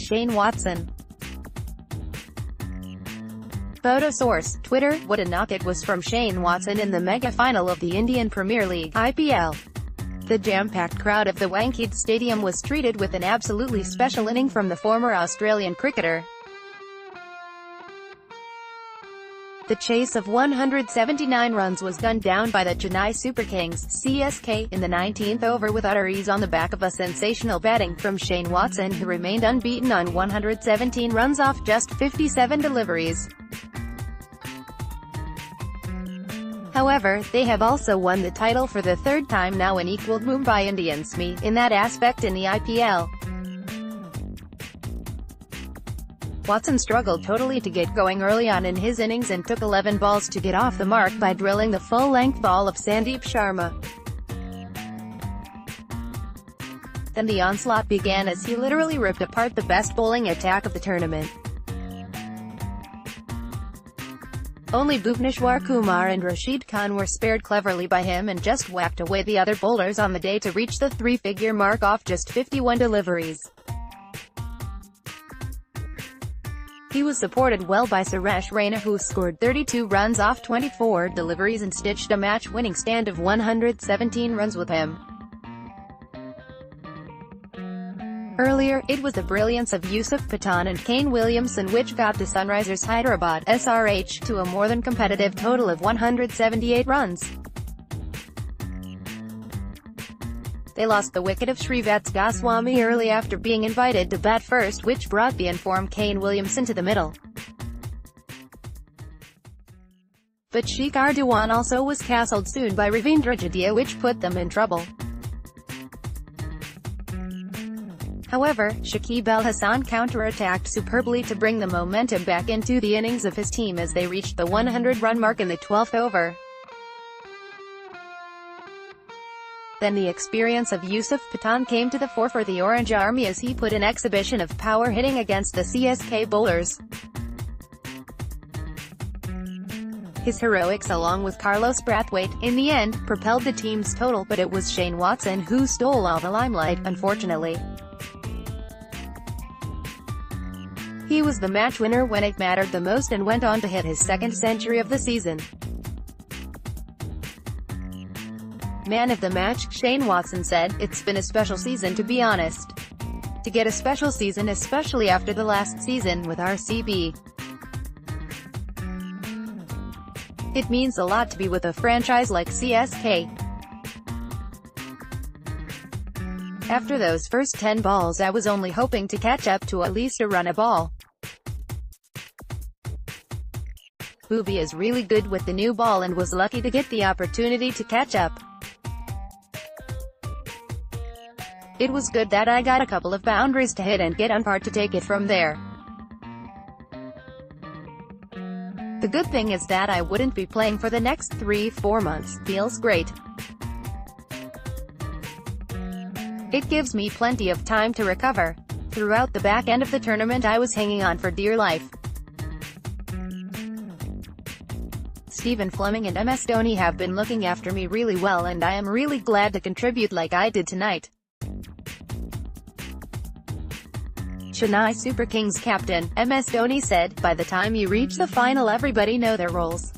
Shane Watson. Photo source, Twitter. What a knock it was from Shane Watson in the mega final of the Indian Premier League (IPL). The jam-packed crowd of the Wankhede Stadium was treated with an absolutely special inning from the former Australian cricketer. The chase of 179 runs was gunned down by the Chennai Super Kings (CSK) in the 19th over with utter ease on the back of a sensational batting from Shane Watson, who remained unbeaten on 117 runs off just 57 deliveries. However, they have also won the title for the third time now and equaled Mumbai Indians in that aspect in the IPL. Watson struggled totally to get going early on in his innings and took 11 balls to get off the mark by drilling the full-length ball of Sandeep Sharma. Then the onslaught began as he literally ripped apart the best bowling attack of the tournament. Only Bhuvneshwar Kumar and Rashid Khan were spared cleverly by him and just whacked away the other bowlers on the day to reach the three-figure mark off just 51 deliveries. He was supported well by Suresh Raina, who scored 32 runs off 24 deliveries and stitched a match-winning stand of 117 runs with him. Earlier, it was the brilliance of Yusuf Pathan and Kane Williamson which got the Sunrisers Hyderabad (SRH) to a more than competitive total of 178 runs. They lost the wicket of Shrivats Goswami early after being invited to bat first, which brought the informed Kane Williamson to the middle. But Shikhar Dhawan also was castled soon by Ravindra Jadeja, which put them in trouble. However, Shakib Al Hasan counter-attacked superbly to bring the momentum back into the innings of his team as they reached the 100-run mark in the 12th over. Then the experience of Yusuf Pathan came to the fore for the Orange Army as he put an exhibition of power hitting against the CSK bowlers. His heroics along with Carlos Brathwaite, in the end, propelled the team's total, but it was Shane Watson who stole all the limelight, unfortunately. He was the match winner when it mattered the most and went on to hit his second century of the season. Man of the match, Shane Watson said, "It's been a special season, to be honest. To get a special season, especially after the last season with RCB. It means a lot to be with a franchise like CSK. After those first 10 balls I was only hoping to catch up to at least a run a ball. Bhuvi is really good with the new ball and was lucky to get the opportunity to catch up. It was good that I got a couple of boundaries to hit and get on par to take it from there. The good thing is that I wouldn't be playing for the next 3-4 months. Feels great. It gives me plenty of time to recover. Throughout the back end of the tournament I was hanging on for dear life. Stephen Fleming and MS Dhoni have been looking after me really well and I am really glad to contribute like I did tonight." Chennai Super Kings captain, MS Dhoni said, "By the time you reach the final everybody know their roles.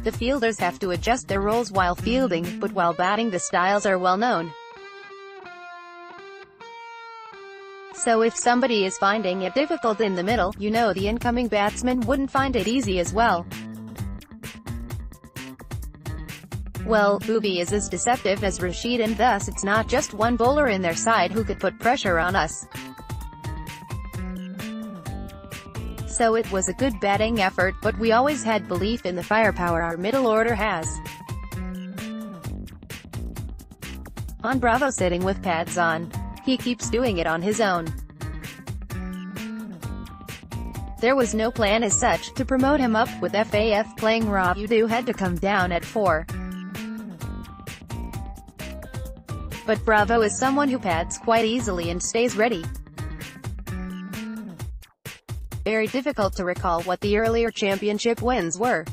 The fielders have to adjust their roles while fielding, but while batting the styles are well known. So if somebody is finding it difficult in the middle, you know the incoming batsman wouldn't find it easy as well. Well, Bhuvi is as deceptive as Rashid and thus it's not just one bowler in their side who could put pressure on us. So it was a good batting effort, but we always had belief in the firepower our middle order has. On Bravo sitting with pads on. He keeps doing it on his own. There was no plan as such to promote him up, with FAF playing Rob Udu had to come down at 4. But Bravo is someone who pads quite easily and stays ready. Very difficult to recall what the earlier championship wins were.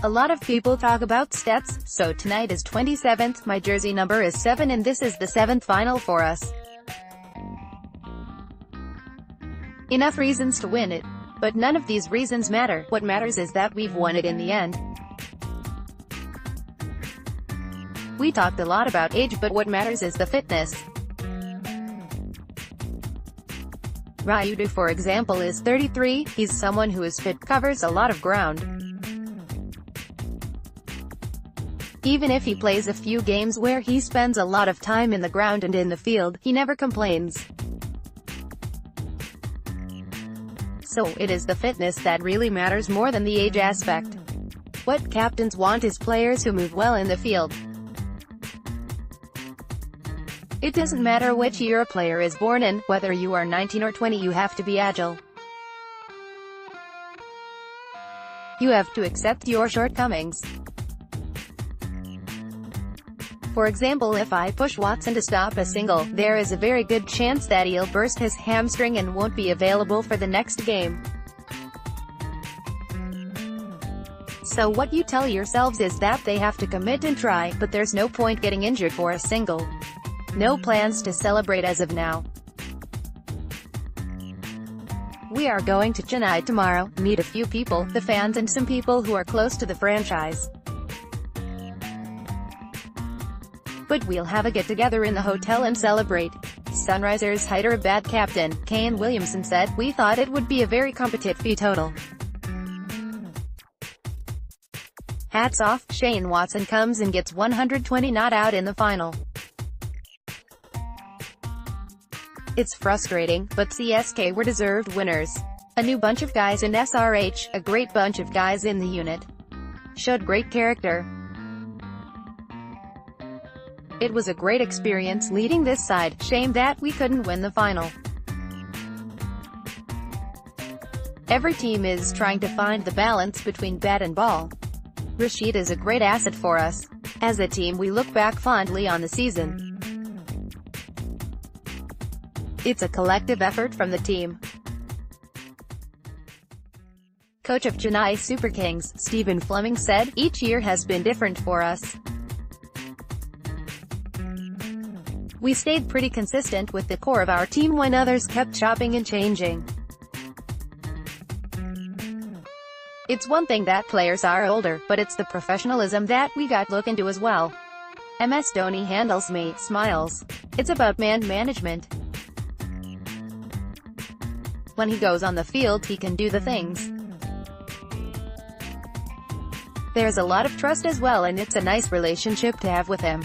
A lot of people talk about stats, so tonight is 27th, my jersey number is 7 and this is the 7th final for us. Enough reasons to win it. But none of these reasons matter. What matters is that we've won it in the end. We talked a lot about age, but what matters is the fitness. Ryudu, for example, is 33, he's someone who is fit, covers a lot of ground. Even if he plays a few games where he spends a lot of time in the ground and in the field, he never complains. So, it is the fitness that really matters more than the age aspect. What captains want is players who move well in the field. It doesn't matter which year a player is born in, whether you are 19 or 20, you have to be agile. You have to accept your shortcomings. For example, if I push Watson to stop a single, there is a very good chance that he'll burst his hamstring and won't be available for the next game. So what you tell yourselves is that they have to commit and try, but there's no point getting injured for a single. No plans to celebrate as of now. We are going to Chennai tomorrow, meet a few people, the fans and some people who are close to the franchise. But we'll have a get-together in the hotel and celebrate. Sunrisers Hyderabad captain, Kane Williamson said, "We thought it would be a very competitive total. Hats off, Shane Watson comes and gets 120 not out in the final. It's frustrating, but CSK were deserved winners. A new bunch of guys in SRH, a great bunch of guys in the unit. Showed great character. It was a great experience leading this side, shame that we couldn't win the final. Every team is trying to find the balance between bat and ball. Rashid is a great asset for us. As a team we look back fondly on the season. It's a collective effort from the team." Coach of Chennai Super Kings, Stephen Fleming said, "Each year has been different for us. We stayed pretty consistent with the core of our team when others kept chopping and changing. It's one thing that players are older, but it's the professionalism that we got look into as well. MS Dhoni handles me, smiles. It's about man management. When he goes on the field he can do the things. There's a lot of trust as well and it's a nice relationship to have with him."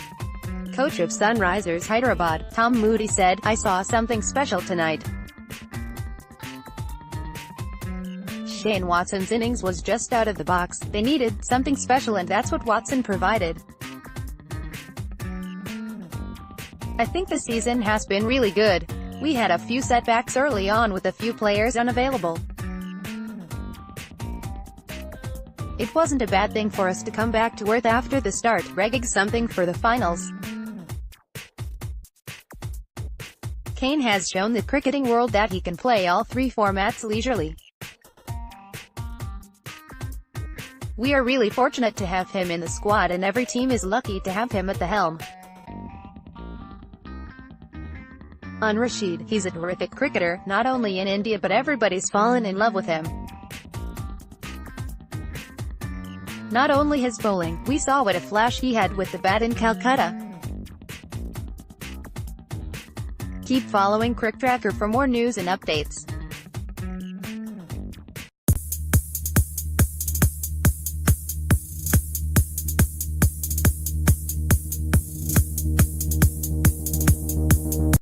Coach of Sunrisers Hyderabad, Tom Moody said, "I saw something special tonight. Shane Watson's innings was just out of the box. They needed something special and that's what Watson provided. I think the season has been really good. We had a few setbacks early on with a few players unavailable. It wasn't a bad thing for us to come back to earth after the start, regging something for the finals." Kane has shown the cricketing world that he can play all three formats leisurely. We are really fortunate to have him in the squad and every team is lucky to have him at the helm. On Rashid, he's a terrific cricketer, not only in India but everybody's fallen in love with him. Not only his bowling, we saw what a flash he had with the bat in Calcutta. Keep following Crick Tracker for more news and updates.